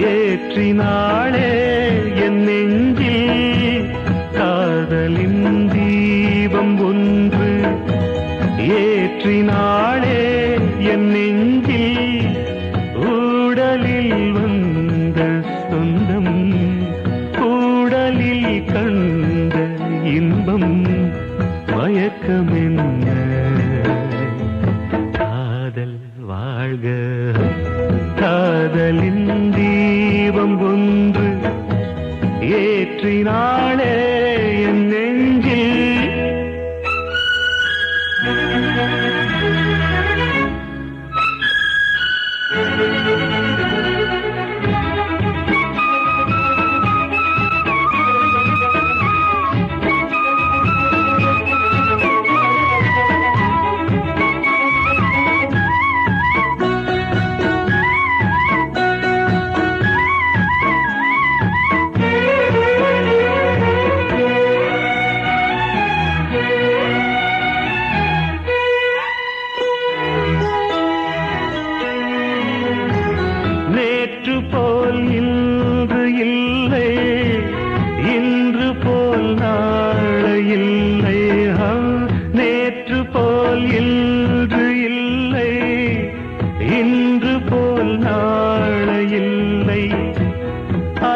ஏற்றினாளே என் நெஞ்சில் காதலின் தீபம் ஒன்று ஏற்றினாளே என் நெஞ்சில் ஊடலில் வந்த சொந்தம் ஊடலில் கண்ட இன்பம் மயக்கமென்ன காதல் வாழ்க காதலின் தீபம் ஒன்று ஏற்றினாளே என் நெஞ்சில்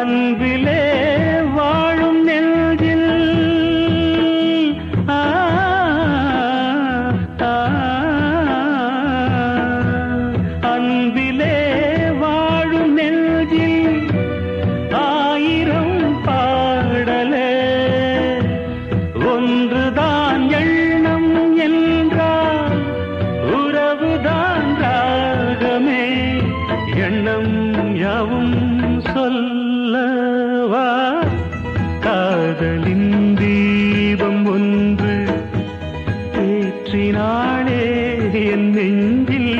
அன்பிலே வாழும் நெஞ்சில் ஆ, ஆ, அன்பிலே வாழும் நெஞ்சில் ஆயிரம் பாடலே ஒன்றுதான் எண்ணம் என்றால் உறவுதான் ராகமே எண்ணம் யாவும் சொல்லவா காதலின் தீபம் ஒன்று ஏற்றினாளே என் நெஞ்சில்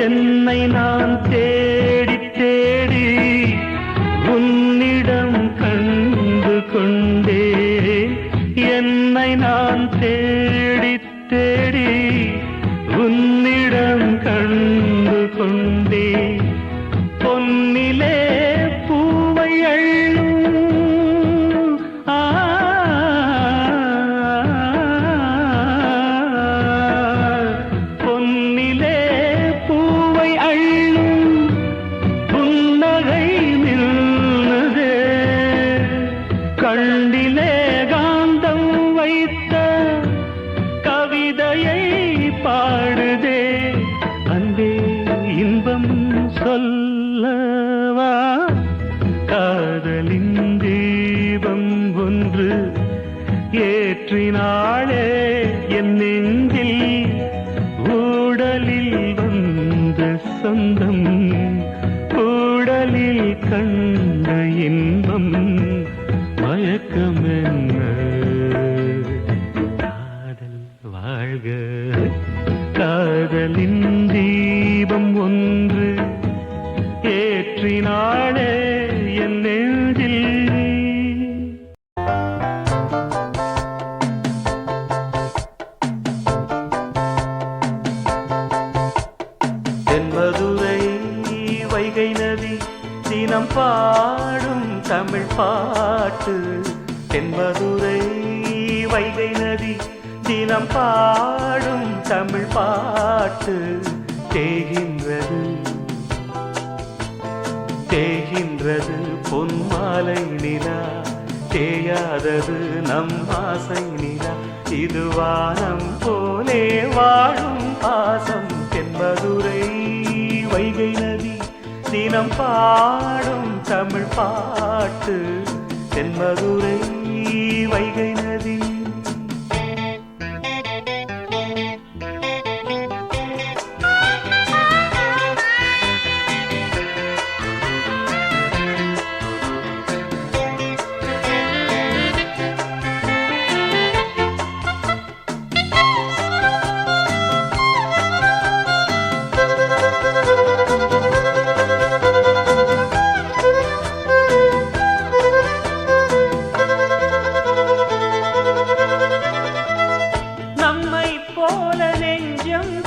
என்னை நான் தேடி தேடி உன்னிடம் கண்டு கொண்டே என்னை நான் தேடி தேடி உன்னிடம் கண்டு கொண்டே பொன்னிலே பூவை அள்ளும் ஆ, பொன்னிலே பூவை அள்ளும் புன்னகை நின்றதே கண்ணிலே காந்தம் வைத்த கவிதையை பாடுதே அன்பே இன்பம் சொல்லவா காதலின் தீபம் ஒன்று ஏற்றினாளே என் நெஞ்சில் ஊடலில் வந்த சொந்தம் ஊடலில் கண்ட இன்பம் மயக்கம் என்ன காதல் வாழ்க காதலின் தீபம் ஒன்று ஏற்றினாளே என் நெஞ்சில் தென்மதுரை வைகை நதி தினம் பாடும் தமிழ் பாட்டு தென்மதுரை வைகை நதி தினம் பாடும் தமிழ் பாட்டு தேகின்றது தேகின்றது பொன்மாலை நிலா தேயாதது நம் ஆசை நிலா இது வானம் போலே வாழும் பாசம் தென்மதுரை வைகை நதி தினம் பாடும் தமிழ் பாட்டு தென்மதுரை வைகை நதி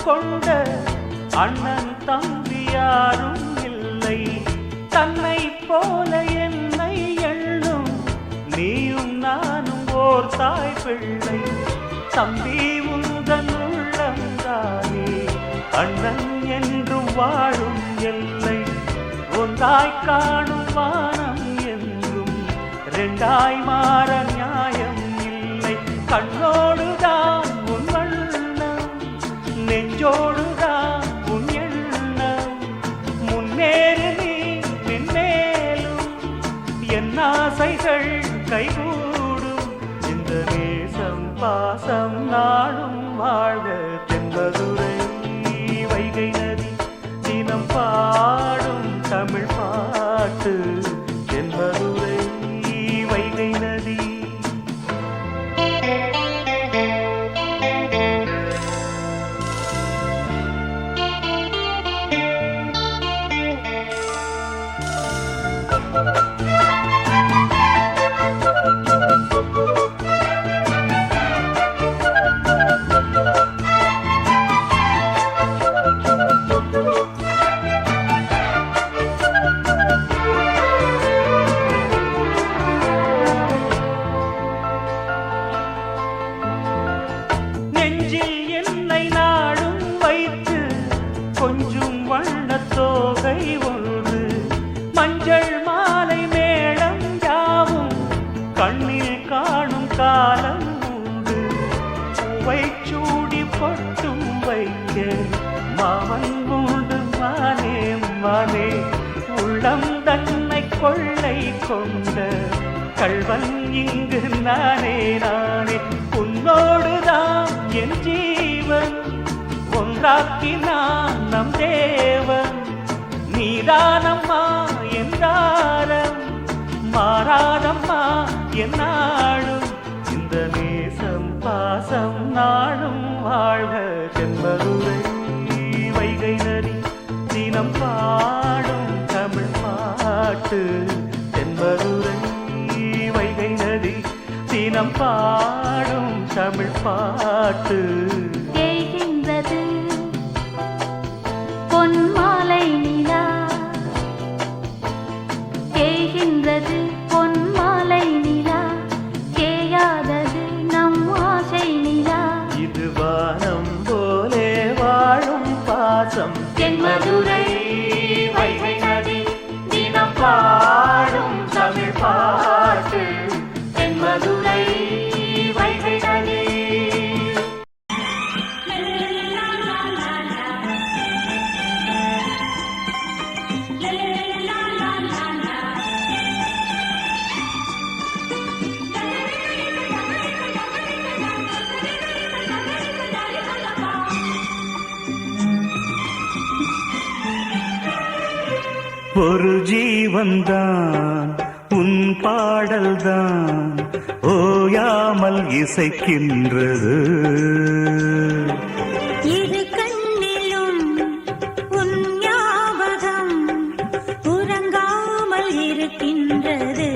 கொண்ட அண்ணன் தம்பி யாரும் இல்லை தன்னை போல என்னை எண்ணும் நீயும் நானும் ஓர் தாய் பிள்ளை தம்பி உந்தன் உள்ளந்தானே அண்ணன் என்றும் வாழும் எல்லை ஒன்றாய் காணும் வானம் என்றும் ரெண்டாய் மாற நியாயம் இல்லை கண்ணோடுதான் உன் வண்ணம் நெஞ்சோடுதான் உன் எண்ணம் முன்னேறு நீ மென்மேலும் என் ஆசைகள் கைகூடும் இந்த நேசம் பாசம் நாடும் வாழ்க தென்மதுரை வைகை நதி தினம் பாடும் தமிழ் பாட்டு தென்மதுரை வைகை நதி நெஞ்சில் என்னை நாடும் வைத்து கொஞ்சம் வண்ணத் தோகை ஒன்று மஞ்சள் மாலை மேளம் யாவும் கண்ணில் காணும் காலம் உண்டு பூவை சூடி பொட்டும் வைக்க மாமன் உண்டு மானே மானே உள்ளம் தன்னை கொள்ளை கொண்ட கள்வன் இங்கு நானே நானே உன்னோடுதான் என் ஜீவன் ஒன்றாக்கினான் நம் தேவன் நீதானம்மா என்றாரம் மாறாதம்மா என்னாலும் இந்த நேசம் பாசம் நாளும் வாழ்க தென்மதுரை வைகை நதி தினம் பாடும் தமிழ் பாட்டு தென்மதுரை வைகை நதி தினம் பாடும் தமிழ் பாட்டு தேய்கின்றது பொன்மாலை நிலா தேய்கின்றது பொன்மாலை நிலா தேயாதது நம் ஆசை நிலா இது வானம் போலே வாழும் பாசம் தென்மதுரை வைகை நதி தினம் பாடும் தமிழ் பாட்டு தென்மதுரை வைகை நதி ஒரு ஜீவன்தான் உன் பாடல்தான் ஓயாமல் இசைக்கின்றது இரு கண்ணிலும் உன் ஞாபகம் உறங்காமல் இருக்கின்றது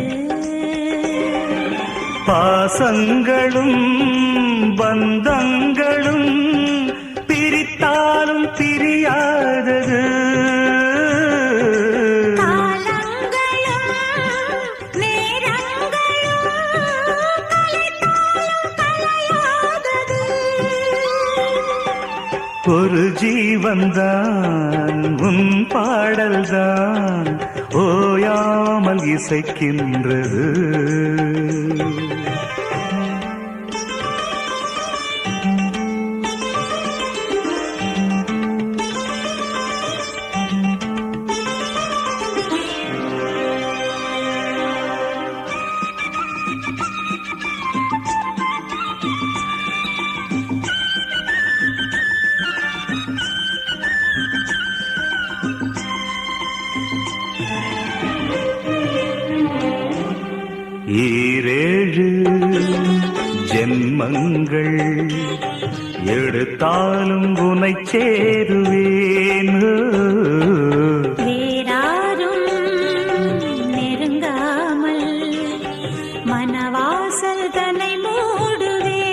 பாசங்களும் பந்தங்களும் பிரித்தாலும் பிரியாதது ஒரு ஜீவன்தான் உன் பாடல்தான் ஓயாமல் இசைக்கின்றது ஈரேழு ஜென்மங்கள் எடுத்தாலும் உனை சேருவேன் வேறாரும் நெருங்காமல் மனவாசல் தன்னை மூடுவே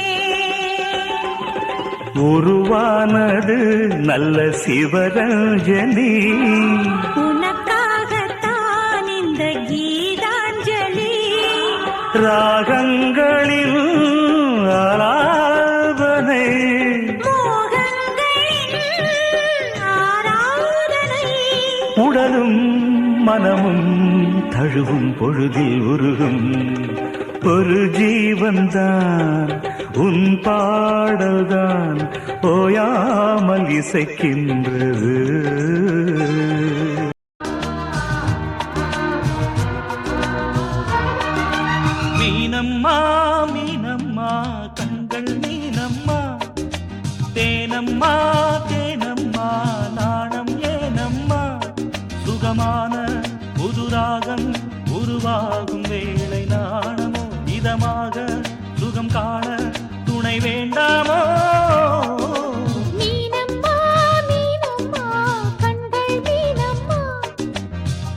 உருவானது நல்ல சிவரஞ்சனி உனக்காகத்தான் இந்த கீதாஞ்சலி ராகங்களில் ஆலாபனை மோகங்களின் ஆராதனை உடலும் மனமும் தழுவும் பொழுதில் உருகும் ஒரு ஜீவன்தான் உன் பாடல்தான் ஓயாமல் இசைக்கின்றது மீனம்மா மீனம்மா கண்கள் மீனம்மா தேனம்மா தேனம்மா நாணம் ஏனம்மா சுகமான புதுராகம் உருவாகும் வேளை நாணமோ இதமாக சுகம் காண துணை வேண்டாமோ மீனம்மா மீனம்மா கண்கள் மீனம்மா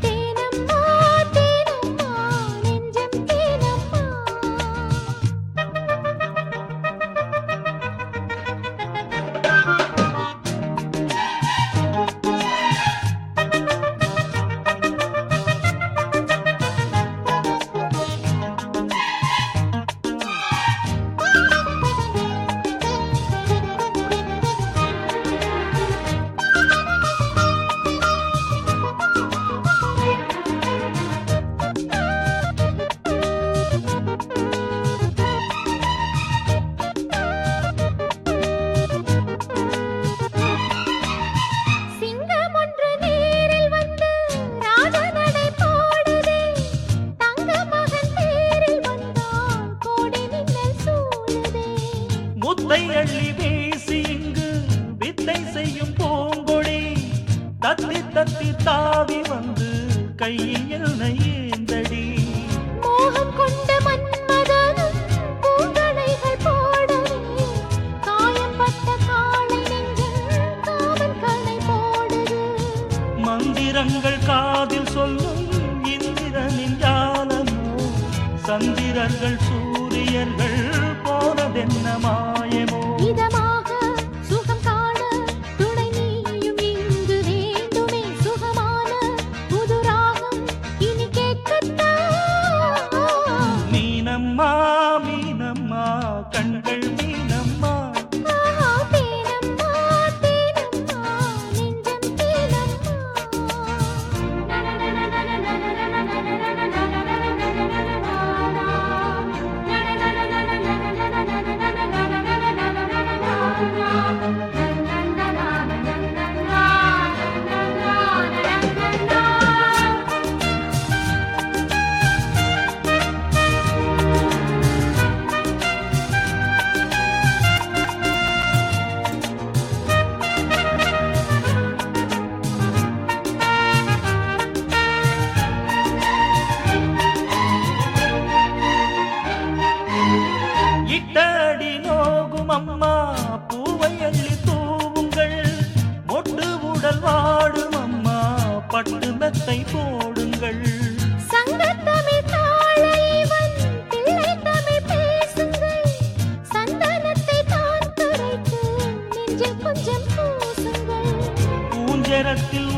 தேனம்மா தேனம்மா நெஞ்சம் தேனம்மா வெள்ளி வீசி இங்கு வித்தை செய்யும் பூங்கொடி தத்தி தத்தி தாவி வந்து கையில் என்னை ஏந்தடி மோகம் கொண்ட மன்மதனும் பூங்கணைகள் போடவே காயம்பட்ட காளை நெஞ்சில் காமன் கணை போடுது மந்திரங்கள் காதில் சொல்லும் இந்திரனின் ஜாலமோ சந்திரர்கள் சூரியர்கள் போனதென்ன மாயமோ இதமாக சுகம் காண துணை நீயும் இங்கு வேண்டுமே சுகமான புது ராகம் இனி கேட்கத்தான் மீனம்மா மீனம்மா கண்கள் மீனம்மா ஆஹா, தேனம்மா தேனம்மா நெஞ்சம் தேனம்மா. இட்டடி நோகும் அம்மா பூவை அள்ளி தூவுங்கள் மொட்டு உடல் வாடும் அம்மா பட்டு மெத்தை போடுங்கள் சங்கத்தமிழ் தாளைவன் பிள்ளை தமிழ் பேசுங்கள் சந்தனத்தை தான் கரைத்து நெஞ்சில் கொஞ்சம் பூசுங்கள் பூஞ்சரத்தில்